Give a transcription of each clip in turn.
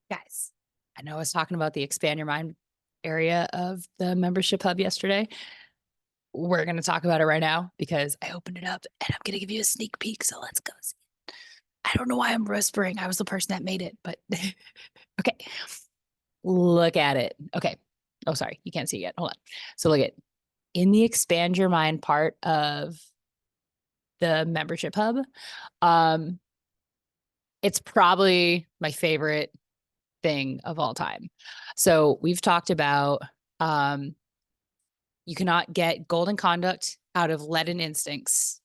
Guys, I know I was talking about the expand your mind area of the membership hub yesterday. We're going to talk about it right now because I opened it up and I'm going to give you a sneak peek. So let's go. I don't know why I'm whispering. I was the person that made it, but okay. Look at it. Okay. Oh, sorry. You can't see it yet. Hold on. So look at in the expand your mind part of the membership hub. Um, it's probably my favorite thing of all time. So we've talked about um, you cannot get golden conduct out of leaden instincts,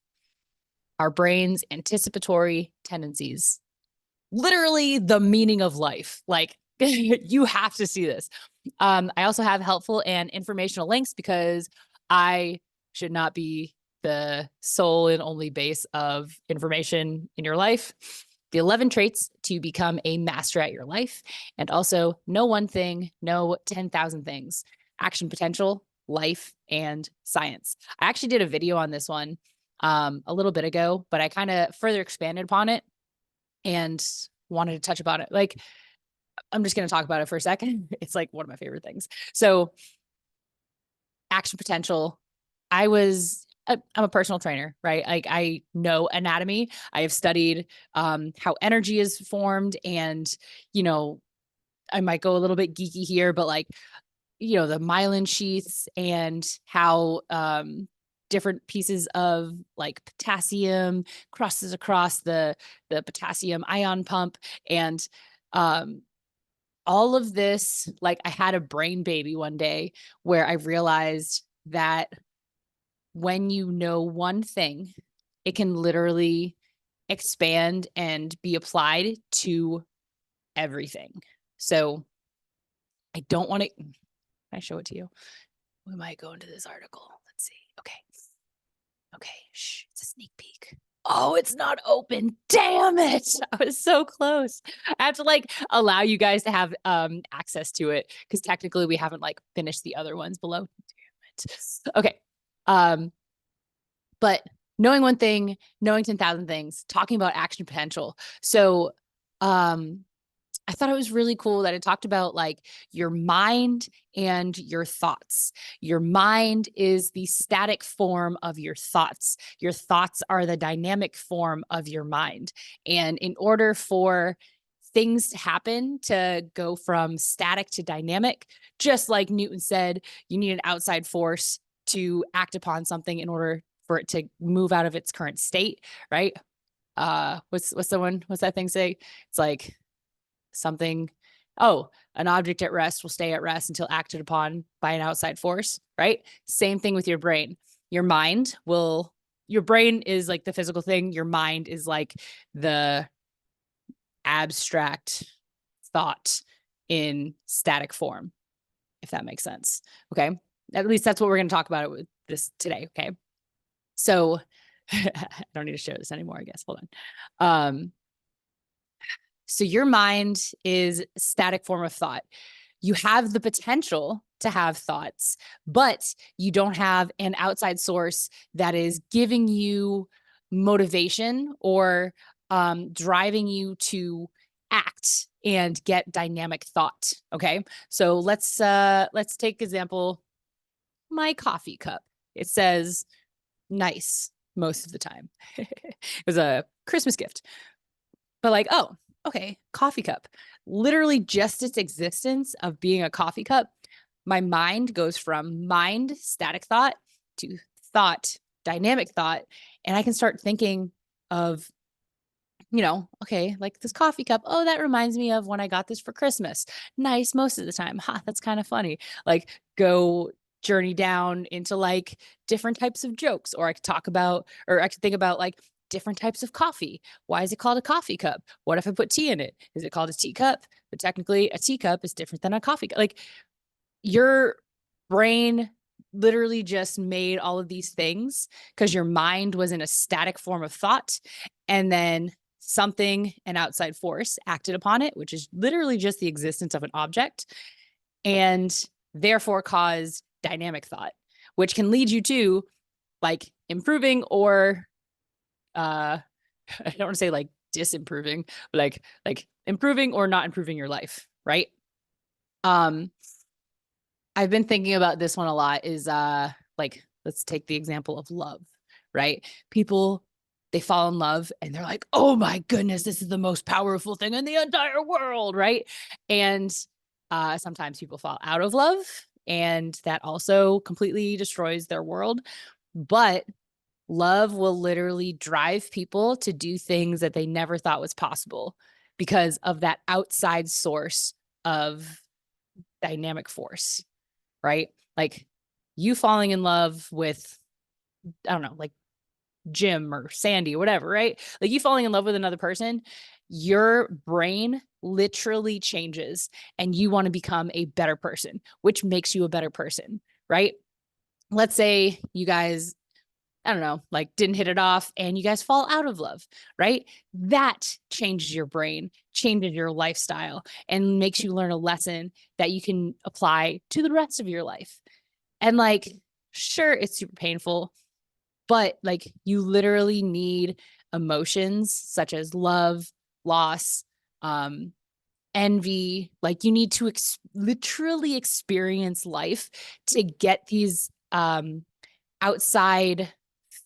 our brain's anticipatory tendencies, literally the meaning of life. Like you have to see this. I also have helpful and informational links because I should not be the sole and only base of information in your life. The 11 traits to become a master at your life. And also, know one thing, know 10,000 things. Action potential, life, and science. I actually did a video on this one a little bit ago, but I kind of further expanded upon it and wanted to touch about it. Like, I'm just going to talk about it for a second. It's like one of my favorite things. So, action potential. I'm a personal trainer, right? Like I know anatomy. I have studied how energy is formed, and you know, I might go a little bit geeky here, but like the myelin sheaths and how different pieces of like potassium crosses across the potassium ion pump, and um, all of this. Like I had a brain baby one day where I realized that when you know one thing, it can literally expand and be applied to everything. So I don't want to. Can I show it to you? We might go into this article. Let's see. Okay. Okay. Shh. It's a sneak peek. Oh, it's not open. Damn it. I was so close. I have to like allow you guys to have access to it because technically we haven't like finished the other ones below. Damn it. Okay. Um, but knowing one thing, knowing 10,000 things, talking about action potential. So, I thought it was really cool that it talked about like your mind and your thoughts. Your mind is the static form of your thoughts. Your thoughts are the dynamic form of your mind. And in order for things to happen to go from static to dynamic, just like Newton said, you need an outside force to act upon something in order for it to move out of its current state, right? What's that thing say? It's like something, oh, an object at rest will stay at rest until acted upon by an outside force, right? Same thing with your brain. Your mind will, your brain is like the physical thing. Your mind is like the abstract thought in static form, if that makes sense. Okay. At least that's what we're going to talk about with this today. Okay. So I don't need to share this anymore, I guess. Hold on. So your mind is static form of thought. You have the potential to have thoughts, but you don't have an outside source that is giving you motivation or driving you to act and get dynamic thought. Okay, so let's take example my coffee cup. It says nice most of the time. It was a Christmas gift, but like, oh, okay, coffee cup. Literally just its existence of being a coffee cup, my mind goes from mind, static thought, to thought, dynamic thought. And I can start thinking of, okay, like this coffee cup. Oh, that reminds me of when I got this for Christmas. Nice most of the time. Ha, that's kind of funny. Like go journey down into like different types of jokes, or I could talk about, or I could think about like different types of coffee. Why is it called a coffee cup? What if I put tea in it? Is it called a teacup? But technically, a teacup is different than a coffee cup. Like your brain literally just made all of these things because your mind was in a static form of thought. And then something, an outside force, acted upon it, which is literally just the existence of an object, and therefore caused dynamic thought, which can lead you to like improving or I don't want to say like disimproving, but like improving or not improving your life, right? Um, I've been thinking about this one a lot is like let's take the example of love, right? People they fall in love and they're like, "Oh my goodness, this is the most powerful thing in the entire world," right? And sometimes people fall out of love and that also completely destroys their world. But love will literally drive people to do things that they never thought was possible because of that outside source of dynamic force, right? Like you falling in love with, I don't know, like Jim or Sandy or whatever, right? Like you falling in love with another person, your brain literally changes and you want to become a better person, which makes you a better person, right? Let's say you guys, I don't know, like didn't hit it off and you guys fall out of love, right? That changes your brain, changes your lifestyle, and makes you learn a lesson that you can apply to the rest of your life. And like, sure, it's super painful, but like you literally need emotions such as love, loss, um, envy. Like you need to literally experience life to get these outside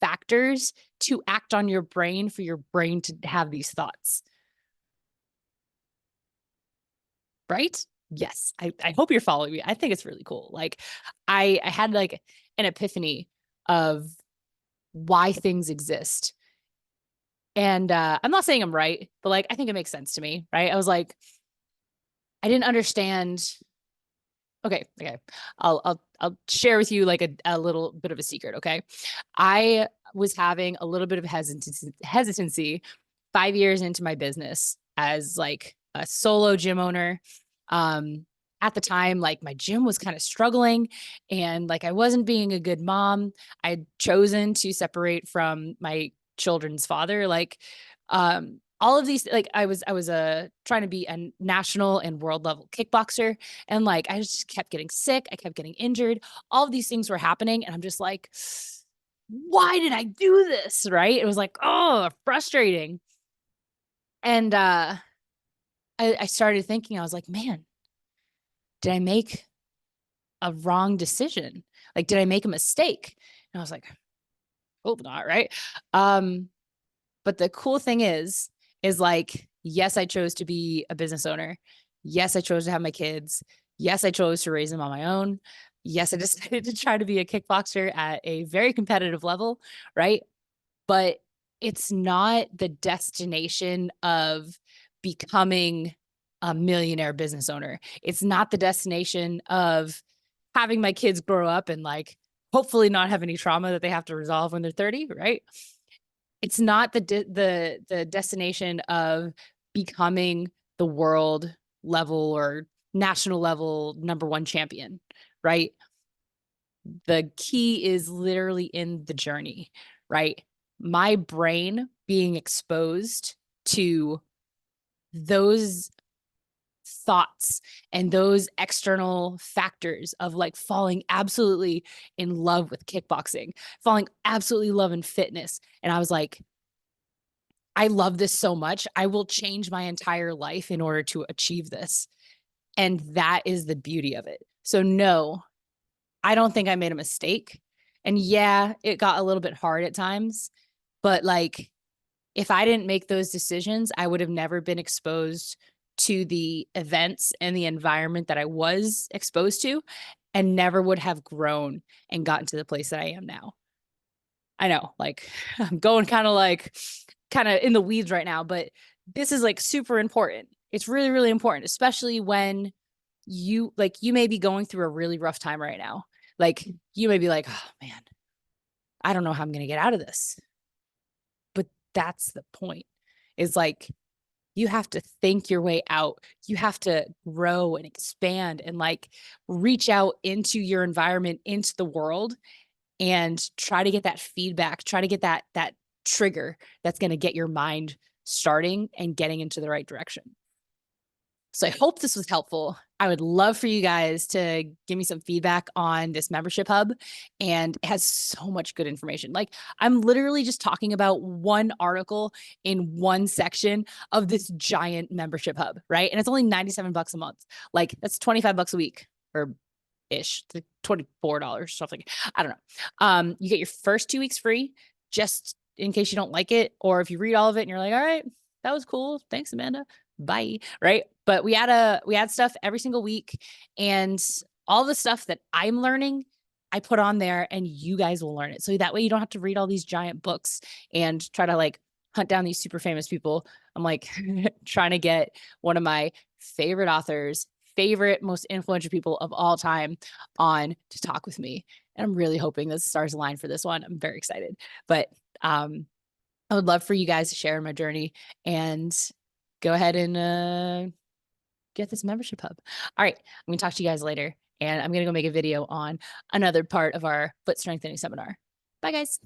factors to act on your brain for your brain to have these thoughts. Right? Yes. I hope you're following me. I think it's really cool. Like I had like an epiphany of why things exist. And I'm not saying I'm right, but like I think it makes sense to me, right? I was like, I didn't understand. Okay. I'll share with you like a little bit of a secret, okay? I was having a little bit of hesitancy 5 years into my business as like a solo gym owner. Um, at the time, like my gym was kind of struggling and like I wasn't being a good mom. I'd chosen to separate from my children's father. Like, all of these, like I was trying to be a national and world level kickboxer. And like I just kept getting sick. I kept getting injured. All of these things were happening. And I'm just like, why did I do this? Right. It was like, oh, frustrating. And I started thinking, I was like, man, did I make a wrong decision? Like, did I make a mistake? And I was like, hope not, right? Um, but the cool thing is like, yes, I chose to be a business owner. Yes, I chose to have my kids. Yes, I chose to raise them on my own. Yes, I decided to try to be a kickboxer at a very competitive level, right? But it's not the destination of becoming a millionaire business owner. It's not the destination of having my kids grow up and like hopefully not have any trauma that they have to resolve when they're 30, right? It's not the destination of becoming the world level or national level number one champion, right? The key is literally in the journey, right? My brain being exposed to those thoughts and those external factors of like falling absolutely in love with kickboxing, falling absolutely love in fitness. And I was like, I love this so much. I will change my entire life in order to achieve this. And that is the beauty of it. So, no, I don't think I made a mistake. And yeah, it got a little bit hard at times, but like if I didn't make those decisions, I would have never been exposed to the events and the environment that I was exposed to and never would have grown and gotten to the place that I am now. I know, like I'm going kind of in the weeds right now, but this is like super important. It's really, really important, especially when you may be going through a really rough time right now. Like you may be like, oh man, I don't know how I'm going to get out of this. But that's the point. Is like you have to think your way out. You have to grow and expand and like reach out into your environment, into the world and try to get that feedback, try to get that trigger that's going to get your mind starting and getting into the right direction. So I hope this was helpful. I would love for you guys to give me some feedback on this membership hub. And it has so much good information. Like, I'm literally just talking about one article in one section of this giant membership hub, right? And it's only 97 bucks a month. Like, that's 25 bucks a week, or ish, $24, something. I don't know. You get your first 2 weeks free, just in case you don't like it, or if you read all of it and you're like, all right, that was cool. Thanks, Amanda. Bye. Right. But we add stuff every single week, and all the stuff that I'm learning, I put on there and you guys will learn it. So that way you don't have to read all these giant books and try to like hunt down these super famous people. I'm like trying to get one of my favorite authors, favorite, most influential people of all time on to talk with me. And I'm really hoping that the stars align for this one. I'm very excited. But I would love for you guys to share in my journey and go ahead and get this membership hub. All right. I'm going to talk to you guys later. And I'm going to go make a video on another part of our foot strengthening seminar. Bye, guys.